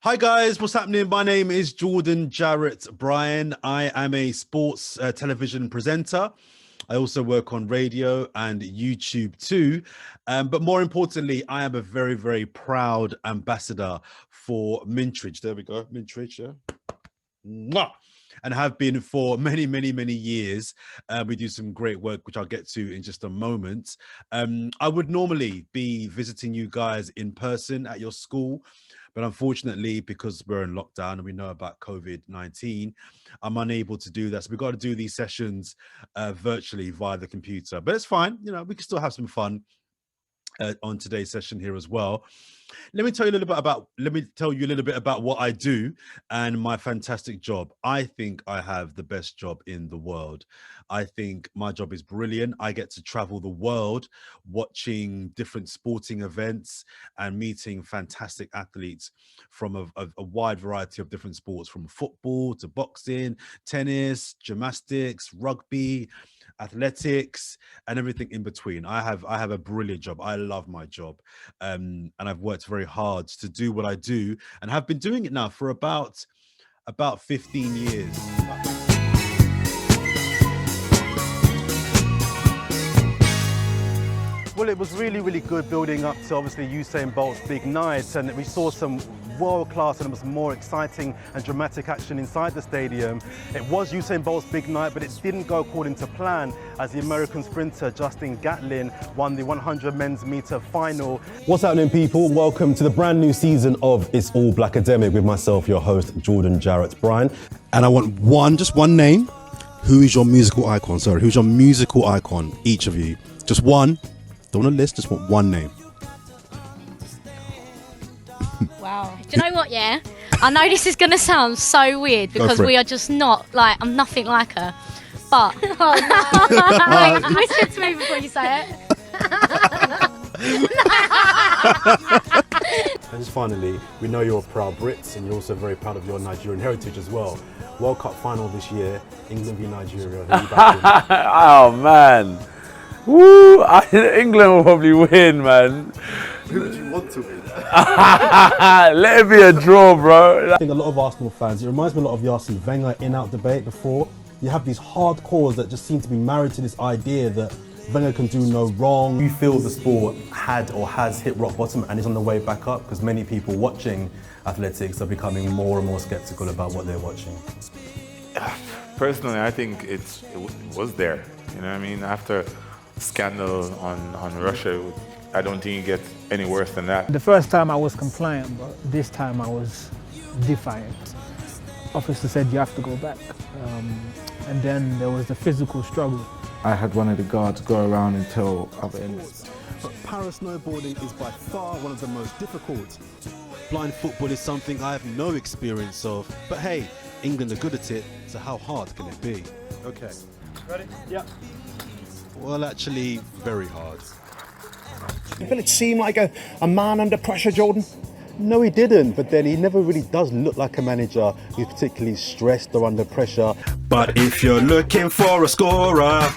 Hi guys, what's happening? My name is Jordan Jarrett-Bryan. I am a sports television presenter. I also work on radio and YouTube too. But more importantly, I am a very, very proud ambassador for Mintridge. There we go, Mintridge, yeah. Mwah! And have been for many, many, many years. We do some great work, which I'll get to in just a moment. I would normally be visiting you guys in person at your school, but unfortunately, because we're in lockdown and we know about COVID-19, I'm unable to do that. So we've got to do these sessions virtually via the computer, but it's fine. You know, we can still have some fun on today's session here as well. Let me tell you a little bit about what I do and my fantastic job. I think I have the best job in the world. I think my job is brilliant. I get to travel the world watching different sporting events and meeting fantastic athletes from a wide variety of different sports, from football to boxing, tennis, gymnastics, rugby, athletics, and everything in between. I have a brilliant job. I love my job, and I've worked very hard to do what I do, and have been doing it now for about 15 years. Well, it was really, really good building up to obviously Usain Bolt's big night, and we saw some world-class and it was more exciting and dramatic action inside the stadium. It was Usain Bolt's big night, but it didn't go according to plan as the American sprinter Justin Gatlin won the 100 men's meter final. What's happening, people? Welcome to the brand new season of It's All Blackademic with myself, your host, Jordan Jarrett-Bryan. And I want just one name. Who is your musical icon? Sorry, who's your musical icon? Each of you. Just one. Don't want a list, just want one name. Wow. Do you know what, yeah? I know this is going to sound so weird because we are just not, like, I'm nothing like her. But, listen to me before you say it. And just finally, we know you're a proud Brit and you're also very proud of your Nigerian heritage as well. World Cup final this year, England v Nigeria. Who are you backing? Oh man. Woo! England will probably win, man. Who would you want to win? Let it be a draw, bro. I think a lot of Arsenal fans, it reminds me a lot of the Arsene Wenger in-out debate before. You have these hardcores that just seem to be married to this idea that Wenger can do no wrong. You feel the sport had or has hit rock bottom and is on the way back up because many people watching athletics are becoming more and more skeptical about what they're watching. Personally, I think it was there. You know what I mean? After scandal on Russia, I don't think it gets any worse than that. The first time I was compliant, but this time I was defiant. Officer said you have to go back. And then there was the physical struggle. I had one of the guards go around and tell other inmates. But para snowboarding is by far one of the most difficult. Blind football is something I have no experience of. But hey, England are good at it, so how hard can it be? Okay. Ready? Yeah. Well, actually, very hard. Did it seem like a man under pressure, Jordan? No, he didn't, but then he never really does look like a manager who's particularly stressed or under pressure. But if you're looking for a scorer,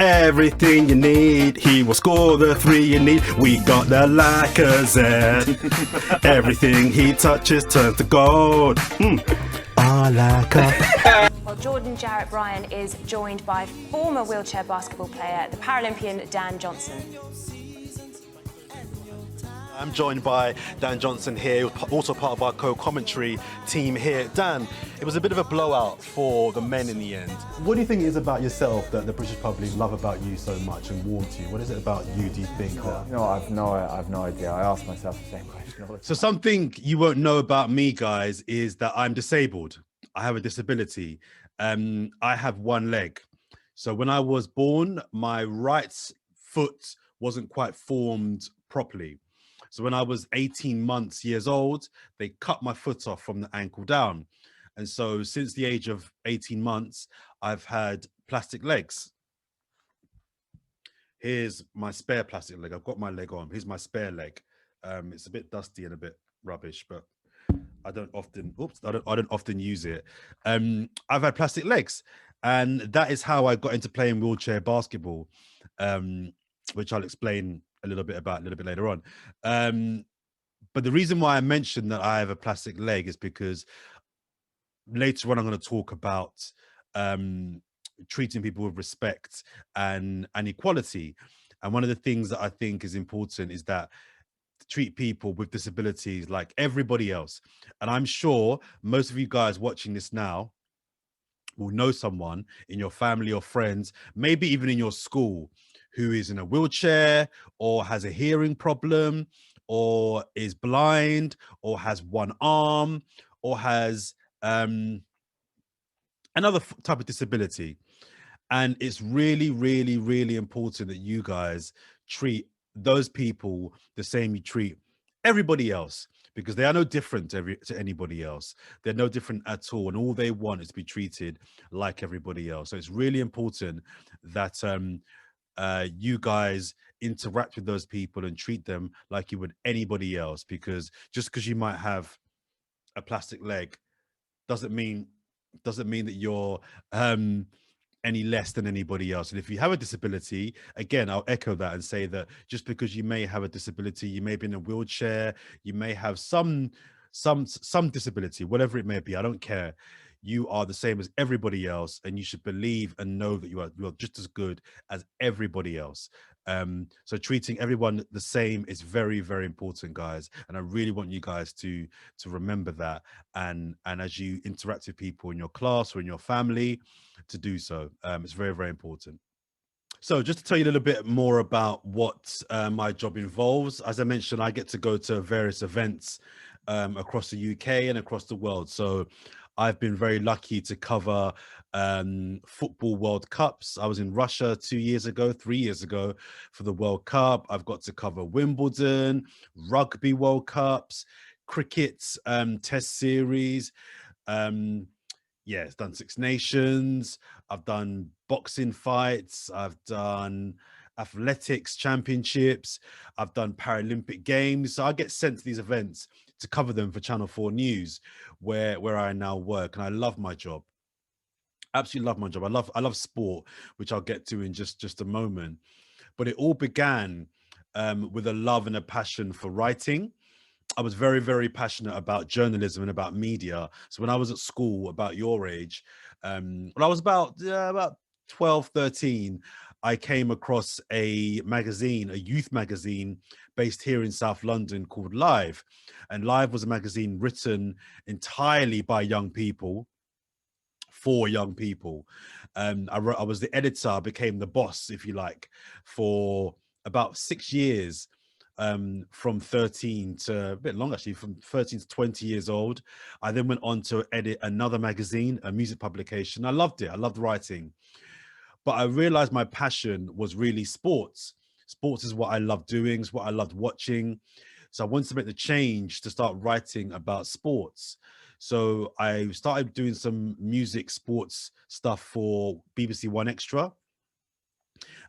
everything you need, he will score the 3 you need. We got the Lacazette. Everything he touches turns to gold. Well, Jordan Jarrett-Bryan is joined by former wheelchair basketball player, the Paralympian Dan Johnson. I'm joined by Dan Johnson here, also part of our co-commentary team here. Dan, it was a bit of a blowout for the men in the end. What do you think it is about yourself that the British public love about you so much and warm to you? What is it about you, do you think? I've no idea. I asked myself the same question. So something you won't know about me, guys, is that I'm disabled. I have a disability. I have one leg. So when I was born, my right foot wasn't quite formed properly. So when I was 18 years old, they cut my foot off from the ankle down. And so since the age of 18 months, I've had plastic legs. Here's my spare plastic leg. I've got my leg on. Here's my spare leg. It's a bit dusty and a bit rubbish, but I don't often use it. I've had plastic legs, and that is how I got into playing wheelchair basketball, which I'll explain a little bit later on. But the reason why I mentioned that I have a plastic leg is because later on I'm going to talk about treating people with respect and equality. And one of the things that I think is important is that to treat people with disabilities like everybody else. And I'm sure most of you guys watching this now will know someone in your family or friends, maybe even in your school, who is in a wheelchair or has a hearing problem or is blind or has one arm or has another type of disability. And it's really, really, really important that you guys treat those people the same you treat everybody else, because they are no different to anybody else. They're no different at all. And all they want is to be treated like everybody else. So it's really important that you guys interact with those people and treat them like you would anybody else, because just because you might have a plastic leg doesn't mean that you're any less than anybody else. And if you have a disability, again, I'll echo that and say that just because you may have a disability, you may be in a wheelchair, you may have some disability, whatever it may be, I don't care. You are the same as everybody else, and you should believe and know that you are just as good as everybody else. So treating everyone the same is very, very important, guys. And I really want you guys to remember that. And as you interact with people in your class or in your family, to do so. It's very, very important. So just to tell you a little bit more about what my job involves, as I mentioned, I get to go to various events across the UK and across the world. So I've been very lucky to cover football World Cups. I was in Russia 3 years ago for the World Cup. I've got to cover Wimbledon, Rugby World Cups, cricket test series. Yeah, it's done Six Nations. I've done boxing fights. I've done athletics championships. I've done Paralympic games. So I get sent to these events to cover them for Channel 4 News, where I now work. And I love my job. Absolutely love my job. I love sport, which I'll get to in just a moment. But it all began with a love and a passion for writing. I was very, very passionate about journalism and about media. So when I was at school, about your age, when I was about 12, 13, I came across a magazine, a youth magazine based here in South London called Live. And Live was a magazine written entirely by young people, for young people. I was the editor, I became the boss, if you like, for about 6 years. From 13 to a bit long, actually, from 13 to 20 years old. I then went on to edit another magazine, a music publication. I loved it. I loved writing. But I realized my passion was really sports. Sports is what I loved doing, is what I loved watching. So I wanted to make the change to start writing about sports. So I started doing some music sports stuff for BBC One Extra.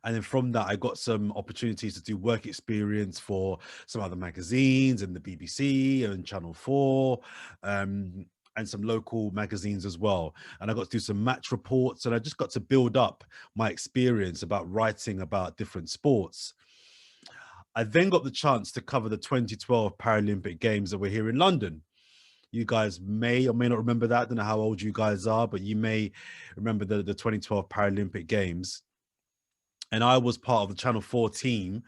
And then from that, I got some opportunities to do work experience for some other magazines and the BBC and Channel 4, and some local magazines as well. And I got to do some match reports, and I just got to build up my experience about writing about different sports. I then got the chance to cover the 2012 Paralympic Games that were here in London. You guys may or may not remember that. I don't know how old you guys are, but you may remember the 2012 Paralympic Games. And I was part of the Channel 4 team,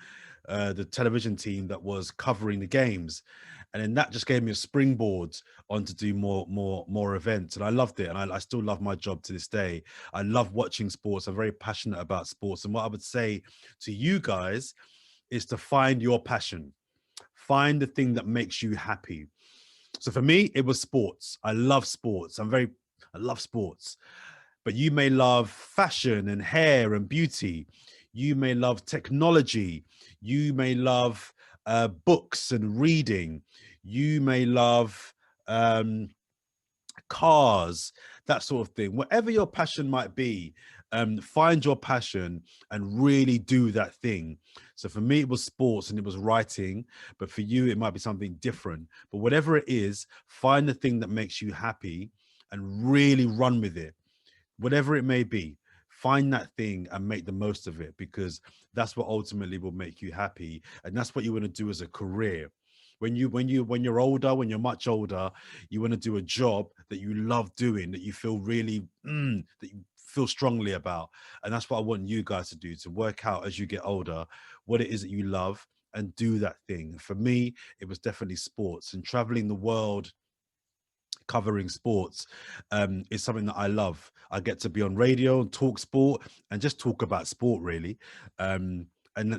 the television team that was covering the games. And then that just gave me a springboard on to do more events. And I loved it. And I still love my job to this day. I love watching sports. I'm very passionate about sports. And what I would say to you guys is to find your passion. Find the thing that makes you happy. So for me, it was sports. I love sports. I love sports. But you may love fashion and hair and beauty. You may love technology. You may love books and reading. You may love cars, that sort of thing. Whatever your passion might be, find your passion and really do that thing. So for me, it was sports and it was writing, but for you, it might be something different. But whatever it is, find the thing that makes you happy and really run with it. Whatever it may be, find that thing and make the most of it, because that's what ultimately will make you happy. And that's what you want to do as a career. When you're older, when you're much older, you want to do a job that you love doing, that you feel really that you feel strongly about. And that's what I want you guys to do, to work out as you get older what it is that you love and do that thing. For me, it was definitely sports, and traveling the world covering sports is something that I love. I get to be on radio and talk sport and just talk about sport, really. And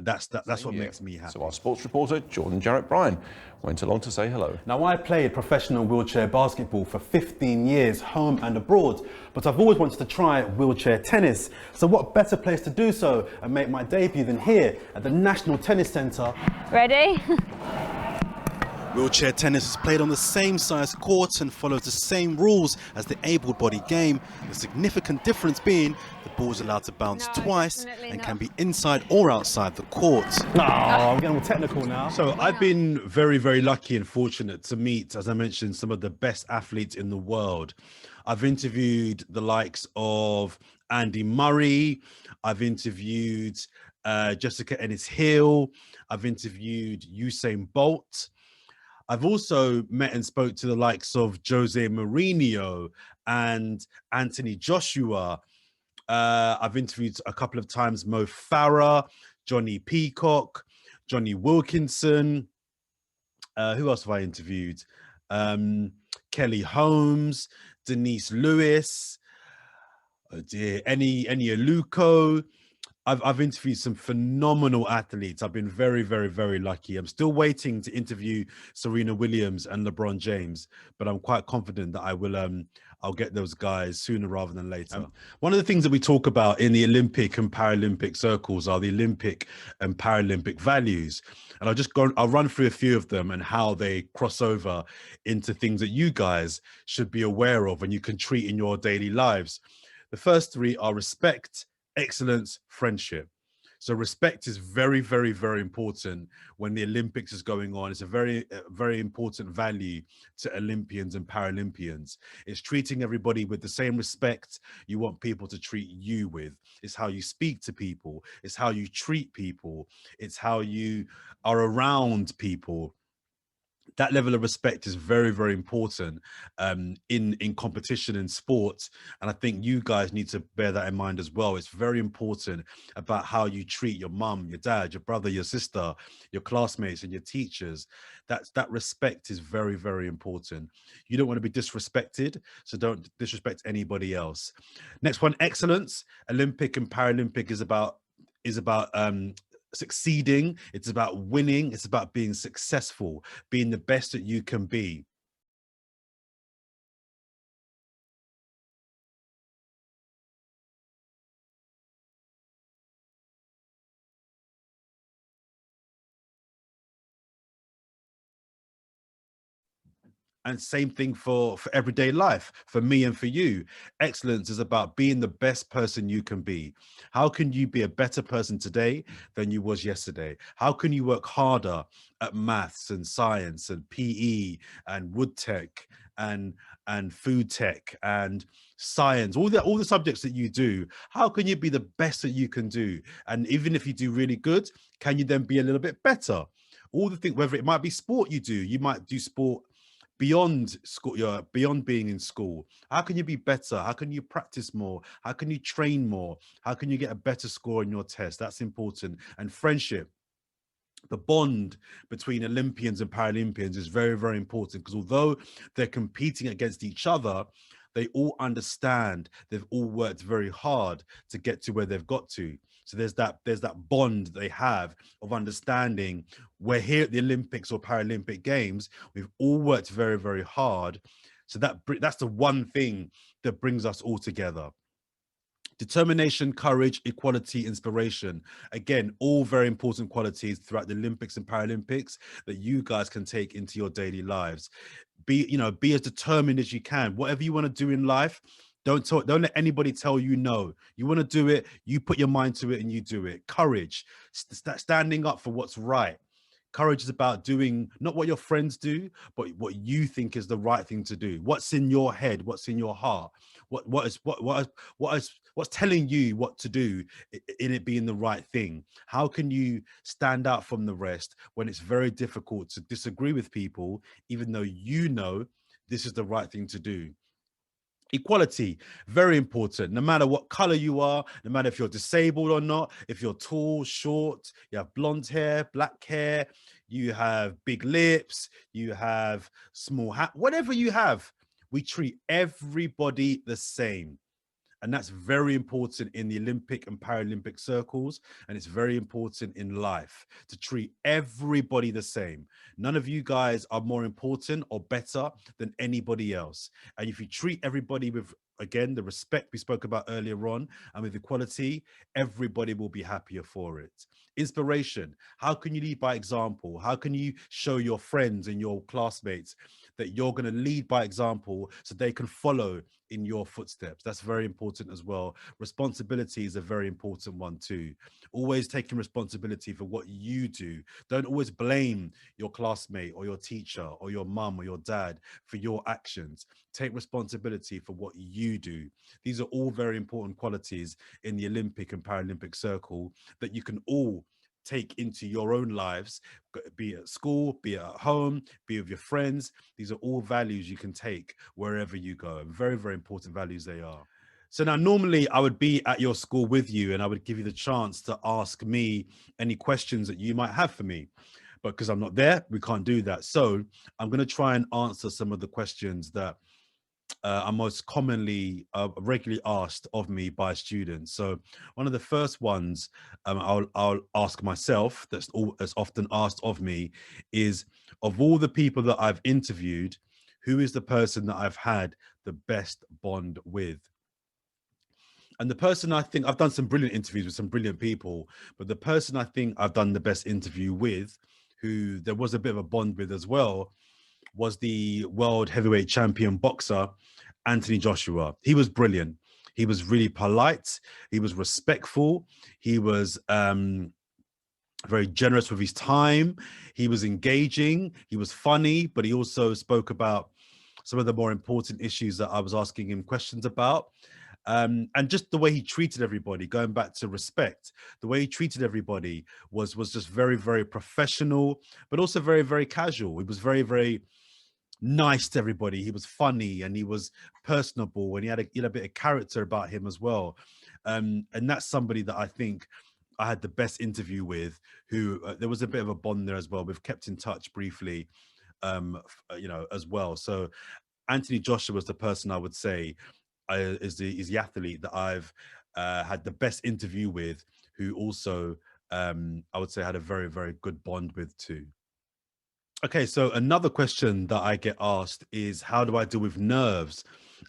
that's what makes me happy. So our sports reporter, Jordan Jarrett-Bryan, went along to say hello. Now, I played professional wheelchair basketball for 15 years, home and abroad, but I've always wanted to try wheelchair tennis. So what better place to do so and make my debut than here at the National Tennis Centre. Ready? Wheelchair tennis is played on the same size courts and follows the same rules as the able-bodied game. The significant difference being the ball is allowed to bounce twice and can be inside or outside the court. Oh, I'm getting all technical now. So I've been very, very lucky and fortunate to meet, as I mentioned, some of the best athletes in the world. I've interviewed the likes of Andy Murray. I've interviewed Jessica Ennis-Hill. I've interviewed Usain Bolt. I've also met and spoke to the likes of Jose Mourinho and Anthony Joshua. I've interviewed a couple of times Mo Farah, Johnny Peacock, Johnny Wilkinson. Who else have I interviewed? Kelly Holmes, Denise Lewis, Eni Aluko. I've interviewed some phenomenal athletes. I've been very, very, very lucky. I'm still waiting to interview Serena Williams and LeBron James, but I'm quite confident that I will. I'll get those guys sooner rather than later. One of the things that we talk about in the Olympic and Paralympic circles are the Olympic and Paralympic values, and I'll run through a few of them and how they cross over into things that you guys should be aware of and you can treat in your daily lives. The first three are respect, excellence, friendship. So respect is very, very, very important when the Olympics is going on. It's a very, very important value to Olympians and Paralympians. It's treating everybody with the same respect you want people to treat you with. It's how you speak to people. It's how you treat people. It's how you are around people. That level of respect is very, very important in competition and sports. And I think you guys need to bear that in mind as well. It's very important about how you treat your mum, your dad, your brother, your sister, your classmates and your teachers. That respect is very, very important. You don't want to be disrespected, so don't disrespect anybody else. Next one, excellence. Olympic and Paralympic is about succeeding. It's about winning. It's about being successful, being the best that you can be. And same thing for everyday life, for me and for you. Excellence is about being the best person you can be. How can you be a better person today than you was yesterday? How can you work harder at maths and science and PE and wood tech and food tech and science, all the subjects that you do? How can you be the best that you can do? And even if you do really good, can you then be a little bit better? All the things, whether it might be sport you might do sport beyond school, beyond being in school. How can you be better? How can you practice more? How can you train more? How can you get a better score in your test? That's important. And friendship, the bond between Olympians and Paralympians is very, very important, because although they're competing against each other, they all understand, they've all worked very hard to get to where they've got to. So there's that bond they have of understanding. We're here at the Olympics or Paralympic Games. We've all worked very, very hard. So that's the one thing that brings us all together. Determination, courage, equality, inspiration. Again, all very important qualities throughout the Olympics and Paralympics that you guys can take into your daily lives. Be as determined as you can. Whatever you want to do in life, don't let anybody tell you no. You want to do it, you put your mind to it and you do it. Courage, standing up for what's right. Courage is about doing not what your friends do, but what you think is the right thing to do. What's in your head? What's in your heart? What's telling you what to do in it being the right thing? How can you stand out from the rest when it's very difficult to disagree with people, even though you know this is the right thing to do? Equality, very important. No matter what color you are, no matter if you're disabled or not, if you're tall, short, you have blonde hair, black hair, you have big lips, you have small hat, whatever you have, we treat everybody the same. And that's very important in the Olympic and Paralympic circles. And it's very important in life to treat everybody the same. None of you guys are more important or better than anybody else. And if you treat everybody with, again, the respect we spoke about earlier on, and with equality, everybody will be happier for it. Inspiration. How can you lead by example? How can you show your friends and your classmates that you're going to lead by example so they can follow in your footsteps? That's very important as well. Responsibility is a very important one too. Always taking responsibility for what you do. Don't always blame your classmate or your teacher or your mum or your dad for your actions. Take responsibility for what you do. These are all very important qualities in the Olympic and Paralympic circle that you can all take into your own lives, be it at school, be it at home, be it with your friends. These are all values you can take wherever you go, and very, very important values they are. So now normally I would be at your school with you and I would give you the chance to ask me any questions that you might have for me. But because I'm not there, we can't do that. So I'm going to try and answer some of the questions that are most commonly regularly asked of me by students. So one of the first ones I'll ask myself that's often asked of me is, of all the people that I've interviewed, who is the person that I've had the best bond with? And the person I think, I've done some brilliant interviews with some brilliant people, but the person I think I've done the best interview with, who there was a bit of a bond with as well, was the world heavyweight champion boxer, Anthony Joshua. He was brilliant. He was really polite. He was respectful. He was very generous with his time. He was engaging. He was funny, but he also spoke about some of the more important issues that I was asking him questions about. And just the way he treated everybody, going back to respect, the way he treated everybody was just very, very professional, but also very, very casual. He was very, very nice to everybody. He was funny and he was personable, and he had a bit of character about him as well. And that's somebody that I think I had the best interview with, who there was a bit of a bond there as well. We've kept in touch briefly, as well. So Anthony Joshua was the person I would say is the athlete that I've had the best interview with, who also I would say had a very, very good bond with too. Okay, so another question that I get asked is, how do I deal with nerves?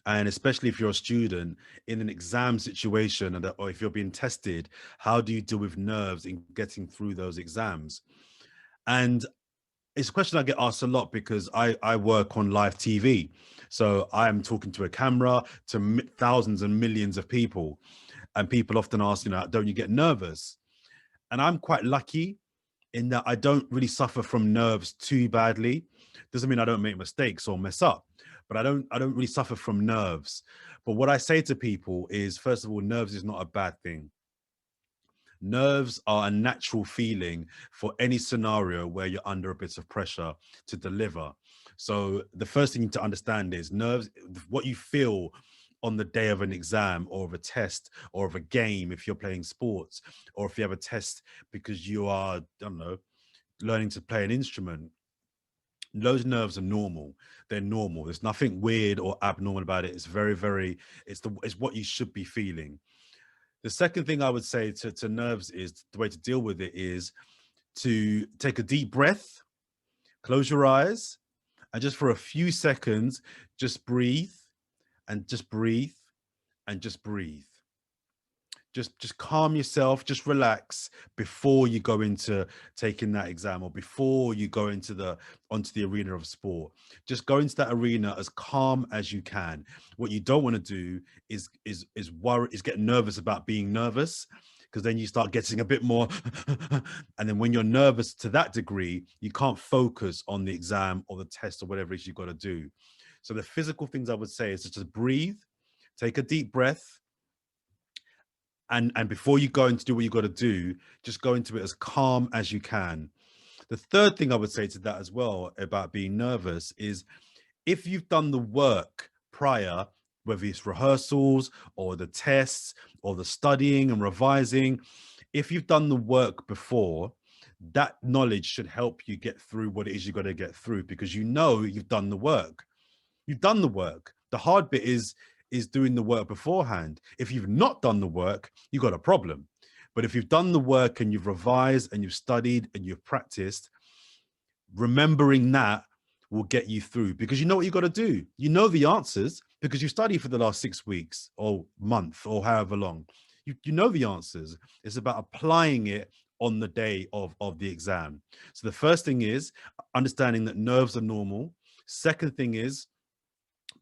And especially if you're a student in an exam situation, or if you're being tested, how do you deal with nerves in getting through those exams? And it's a question I get asked a lot because I work on live TV. So I'm talking to a camera to thousands and millions of people. And people often ask, don't you get nervous? And I'm quite lucky in that I don't really suffer from nerves too badly. Doesn't mean I don't make mistakes or mess up, but I don't really suffer from nerves. But what I say to people is, first of all, nerves is not a bad thing. Nerves are a natural feeling for any scenario where you're under a bit of pressure to deliver. So the first thing to understand is nerves, what you feel on the day of an exam or of a test or of a game, if you're playing sports, or if you have a test because you are, I don't know, learning to play an instrument. Those nerves are normal. They're normal. There's nothing weird or abnormal about it. It's very, very, it's what you should be feeling. The second thing I would say to nerves is, the way to deal with it is to take a deep breath, close your eyes, and just for a few seconds, just breathe and just breathe and just breathe. Just calm yourself, just relax before you go into taking that exam, or before you go onto the arena of sport. Just go into that arena as calm as you can. What you don't want to do is get nervous about being nervous. because then you start getting a bit more and then when you're nervous to that degree, you can't focus on the exam or the test or whatever it is you've got to do. So the physical things I would say is to just breathe, take a deep breath, and before you go into do what you got to do, just go into it as calm as you can. The third thing I would say to that as well about being nervous is, if you've done the work prior, whether it's rehearsals or the tests or the studying and revising, if you've done the work before, that knowledge should help you get through what it is you've got to get through, because you know you've done the work. You've done the work. The hard bit is doing the work beforehand. If you've not done the work, you've got a problem. But if you've done the work and you've revised and you've studied and you've practiced, remembering that will get you through, because you know what you got to do. You know the answers because you studied for the last 6 weeks or month or however long. You know the answers. It's about applying it on the day of the exam. So the first thing is understanding that nerves are normal. Second thing is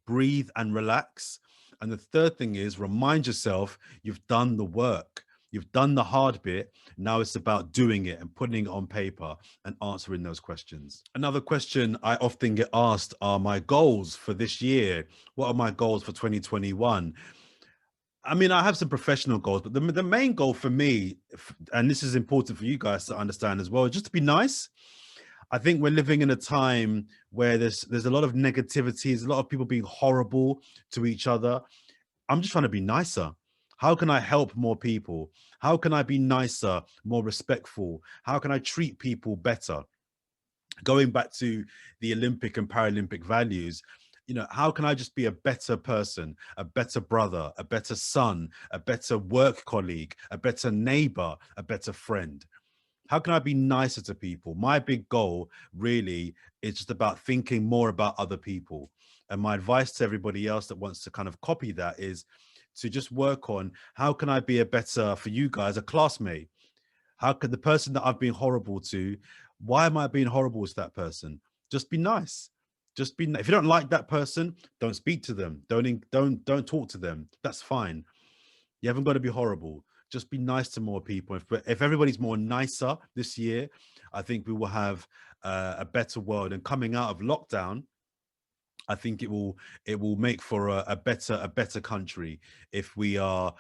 breathe and relax. And the third thing is remind yourself you've done the work. You've done the hard bit. Now it's about doing it and putting it on paper and answering those questions. Another question I often get asked are my goals for this year. What are my goals for 2021? I mean, I have some professional goals, but the main goal for me, and this is important for you guys to understand as well, is just to be nice. I think we're living in a time where there's a lot of negativity, there's a lot of people being horrible to each other. I'm just trying to be nicer. How can I help more people? How can I be nicer, more respectful? How can I treat people better? Going back to the Olympic and Paralympic values, you know, how can I just be a better person, a better brother, a better son, a better work colleague, a better neighbor, a better friend? How can I be nicer to people? My big goal really is just about thinking more about other people. And my advice to everybody else that wants to kind of copy that is to just work on, how can I be a better, for you guys, a classmate? How could the person that I've been horrible to, why am I being horrible to that person? Just be nice. Just be, if you don't like that person, don't speak to them. Don't talk to them. That's fine. You haven't got to be horrible. Just be nice to more people. If everybody's more nicer this year, I think we will have a better world. And coming out of lockdown, I think it will make for a better country if we are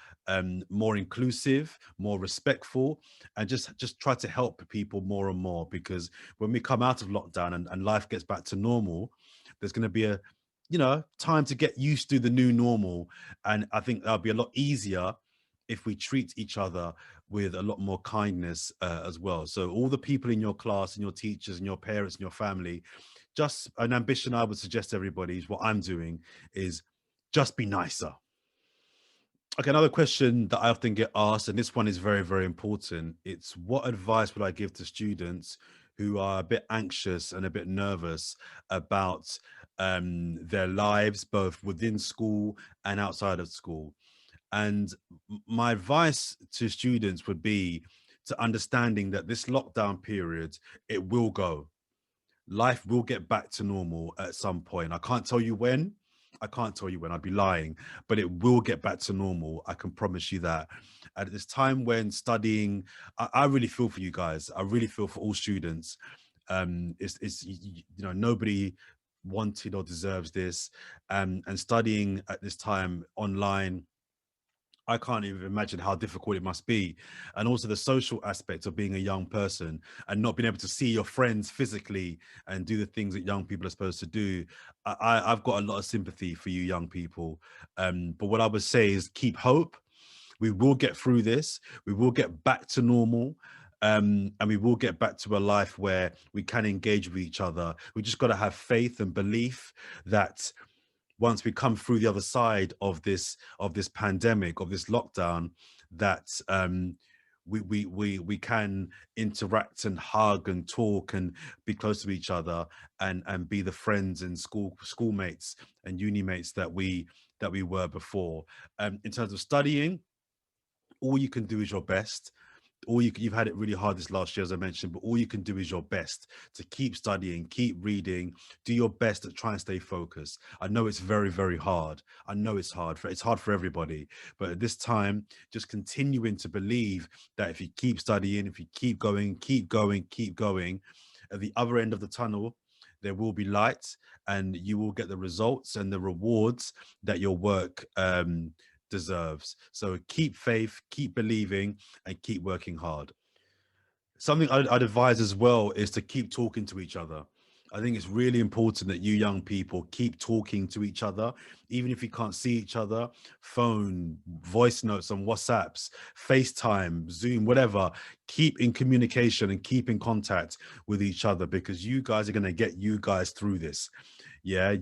more inclusive, more respectful, and just try to help people more and more. Because when we come out of lockdown and life gets back to normal, there's going to be a time to get used to the new normal, and I think that'll be a lot easier if we treat each other with a lot more kindness as well. So all the people in your class and your teachers and your parents and your family, just an ambition I would suggest to everybody is what I'm doing is just be nicer. Okay, another question that I often get asked, and this one is very, very important. It's, what advice would I give to students who are a bit anxious and a bit nervous about their lives, both within school and outside of school? And my advice to students would be to understanding that this lockdown period, it will go. Life will get back to normal at some point. I can't tell you when. I'd be lying, but it will get back to normal. I can promise you that. At this time when studying, I really feel for you guys. I really feel for all students. Nobody wanted or deserves this. And studying at this time online, I can't even imagine how difficult it must be. And also the social aspect of being a young person and not being able to see your friends physically and do the things that young people are supposed to do. I've got a lot of sympathy for you young people. But what I would say is keep hope. We will get through this. We will get back to normal. And we will get back to a life where we can engage with each other. We just got to have faith and belief that once we come through the other side of this pandemic, of this lockdown, that we can interact and hug and talk and be close to each other and be the friends and schoolmates and uni mates that we were before. In terms of studying, all you can do is your best. you've had it really hard this last year, as I mentioned, but all you can do is your best to keep studying, keep reading, do your best to try and stay focused. I know it's very, very hard. I know it's hard for everybody, but at this time, just continuing to believe that if you keep studying, if you keep going, at the other end of the tunnel, there will be light, and you will get the results and the rewards that your work deserves. So keep faith, keep believing, and keep working hard. Something I'd advise as well is to keep talking to each other. I think it's really important that you young people keep talking to each other, even if you can't see each other. Phone, voice notes on WhatsApps, FaceTime, Zoom, whatever. Keep in communication and keep in contact with each other, because you guys are going to get you guys through this. Yeah,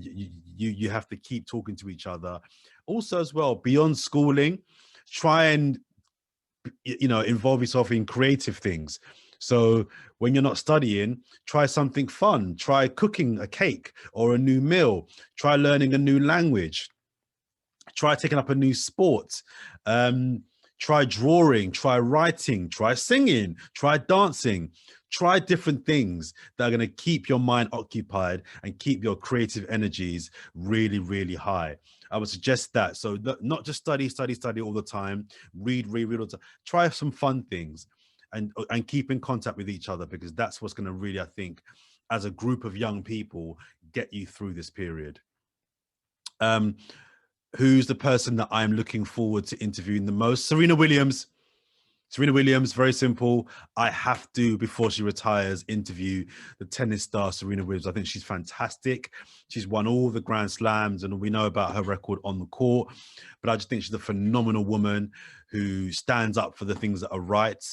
you have to keep talking to each other. Also, as well, beyond schooling, try and involve yourself in creative things. So when you're not studying, try something fun. Try cooking a cake or a new meal. Try learning a new language. Try taking up a new sport. Try drawing, try writing, try singing, try dancing. Try different things that are going to keep your mind occupied and keep your creative energies really, really high. I would suggest that. So not just study all the time, read all the time. Try some fun things and keep in contact with each other, because that's what's going to really, I think, as a group of young people, get you through this period. Who's the person that I'm looking forward to interviewing the most? Serena Williams. Serena Williams, very simple. I have to, before she retires, interview the tennis star Serena Williams. I think she's fantastic. She's won all the Grand Slams, and we know about her record on the court. But I just think she's a phenomenal woman who stands up for the things that are right.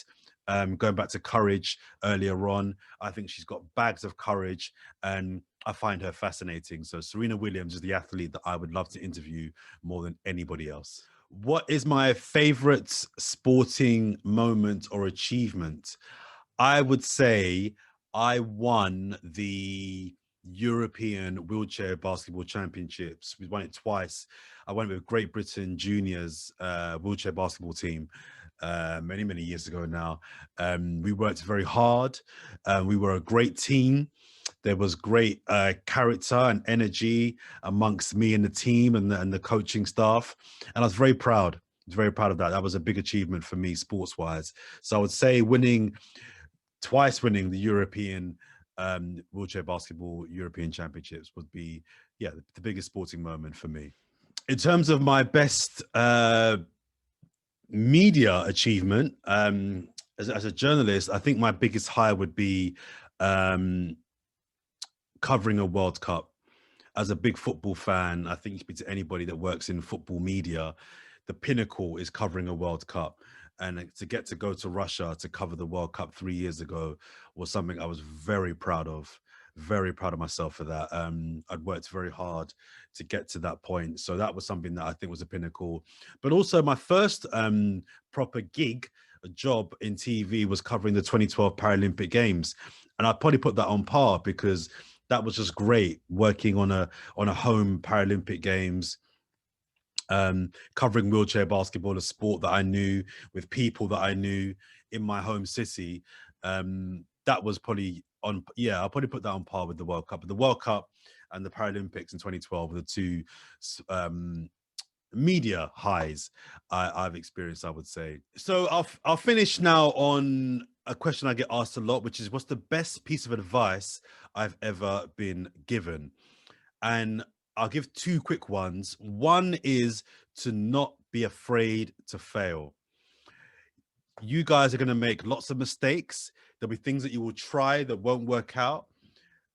Going back to courage earlier on, I think she's got bags of courage, and I find her fascinating. So Serena Williams is the athlete that I would love to interview more than anybody else. What is my favorite sporting moment or achievement? I would say I won the European Wheelchair Basketball Championships. We won it twice. I won it with Great Britain Juniors wheelchair basketball team many, many years ago now. We worked very hard. We were a great team. There was great character and energy amongst me and the team and the coaching staff. And I was very proud. Very proud of that. That was a big achievement for me sports-wise. So I would say twice winning the European wheelchair basketball European Championships would be, the biggest sporting moment for me. In terms of my best media achievement, as a journalist, I think my biggest high would be covering a World Cup. As a big football fan, I think you speak to anybody that works in football media, the pinnacle is covering a World Cup. And to get to go to Russia to cover the World Cup 3 years ago was something I was very proud of. Very proud of myself for that. I'd worked very hard to get to that point. So that was something that I think was a pinnacle. But also my first proper gig, a job in TV, was covering the 2012 Paralympic Games. And I'd probably put that on par, because that was just great, working on a home Paralympic Games, covering wheelchair basketball, a sport that I knew, with people that I knew in my home city. That was probably I'll probably put that on par with the World Cup. But the World Cup and the Paralympics in 2012 were the two media highs I've experienced, I would say. So I'll finish now on a question I get asked a lot, which is, what's the best piece of advice I've ever been given? And I'll give two quick ones. One is to not be afraid to fail. You guys are going to make lots of mistakes. There'll be things that you will try that won't work out.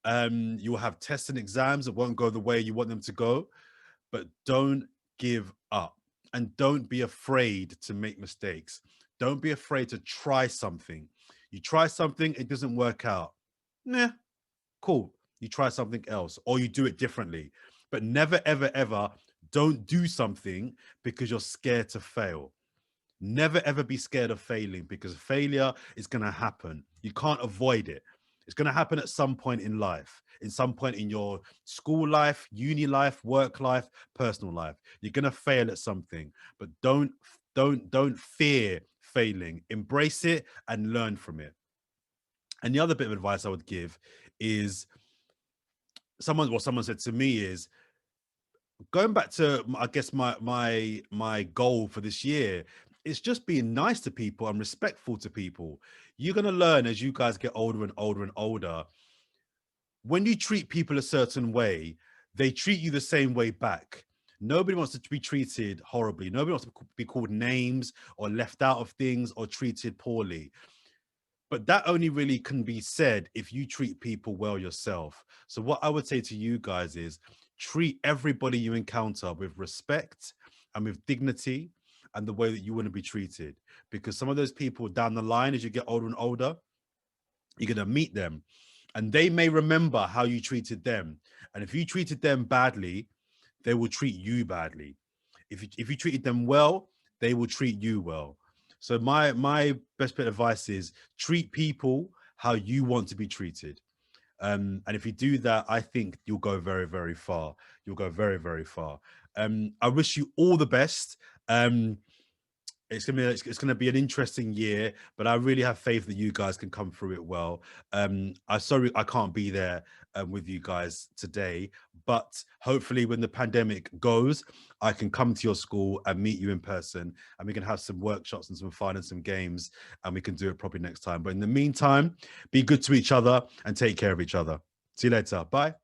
You will have tests and exams that won't go the way you want them to go, but don't give up, and don't be afraid to make mistakes. Don't be afraid to try something. You try something, it doesn't work out. Nah, cool. You try something else, or you do it differently. But never, ever, ever don't do something because you're scared to fail. Never, ever be scared of failing, because failure is going to happen. You can't avoid it. It's going to happen at some point in life, in some point in your school life, uni life, work life, personal life. You're going to fail at something, but don't fear failing. Embrace it and learn from it. And the other bit of advice I would give is someone said to me is, going back to, I guess, my goal for this year is just being nice to people and respectful to people. You're going to learn as you guys get older and older and older. When you treat people a certain way, they treat you the same way back. Nobody wants to be treated horribly. Nobody wants to be called names or left out of things or treated poorly. But that only really can be said if you treat people well yourself. So what I would say to you guys is, treat everybody you encounter with respect and with dignity and the way that you want to be treated. Because some of those people down the line, as you get older and older, you're going to meet them and they may remember how you treated them. And if you treated them badly, they will treat you badly. If you treated them well, they will treat you well. So my best bit of advice is, treat people how you want to be treated. And if you do that, I think you'll go very, very far. You'll go very, very far. I wish you all the best. It's gonna be an interesting year, but I really have faith that you guys can come through it well. I'm sorry I can't be there with you guys today, but hopefully when the pandemic goes, I can come to your school and meet you in person, and we can have some workshops and some fun and some games, and we can do it properly next time. But in the meantime, be good to each other and take care of each other. See you later. Bye.